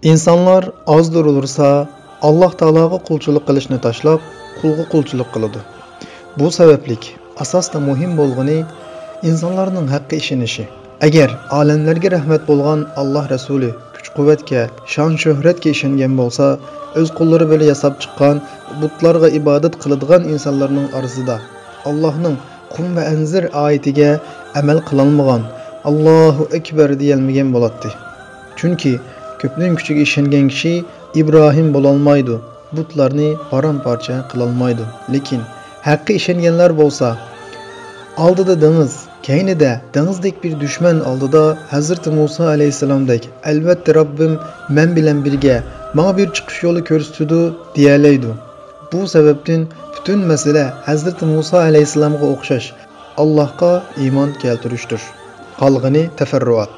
İnsanlar azdır olursa Allah Taalaga qulchilik qilishni tashlab, qulga qulchilik qiladi. Bu sabablik asosda muhim bo'lgani insonlarning haqqa ishonishi. Agar olamlarga rahmat bo'lgan Alloh rasuli kuch-quvvatga, shon-shuhratga ishongan bo'lsa, o'z qo'llari bilan yasab chiqqan butlarga ibodat qiladigan insonlarning orasida Allohning Qum va Anzir oyatiga amal qilolmagan, Allohu akbar deyilmagan bo'ladi. Chunki ko'pning kuchiga ishongan kishi İbrahim bo'lolmaydi, butlarni param-parcha qilolmaydi. Lekin haqqa ishonganlar bo'lsa, oldida dengiz, keynida dengizdek bir dushman oldida Hazrat Musa alayhisalomdek albatta Rabbim men bilan birga menga bir chiqish yo'li ko'rsatdi deyalaydi. Bu sababdan butun masala Hazrat Musa alayhisalomga o'xshash Allohga iymon keltirishdir. Qolgani tafarruat.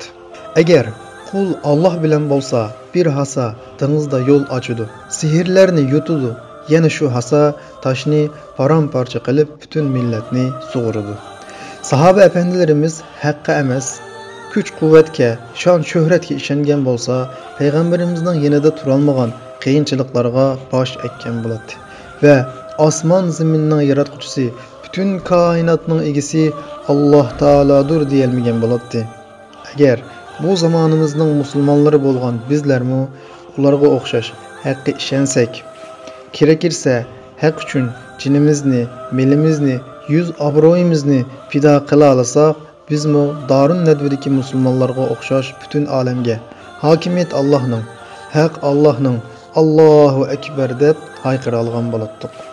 Agar qul Alloh bilan bo'lsa, bir hasa dengizda yo'l ochadi, sehrlarni yutadi, yana shu hasa toshni param-parcha qilib butun millatni sug'uradi. Sahoba efendilerimiz haqqa emas, kuch-quvvatga, shon-shuhratga ishongan bo'lsa, payg'ambarimizning yanida turolmagan qiyinchiliklarga bosh ekkan bo'ladi. Va osmon zaminning yaratquchisi, butun koinotning egasi Alloh taolodir deyilmagan bo'ladi. Agar bu zamonimizning musulmonlari bo'lgan bizlarmi ularga o'xshash haqqa ishonsak, kerakirsa haq uchun jinimizni, milimizni, yuz obro'yimizni fido qila olsak, bizmi Darun Nadvidagi musulmonlarga o'xshash butun olamga hokimiyat Allohning, haq Allohning, Allohu akbar deb hayqira olgan bo'lardik.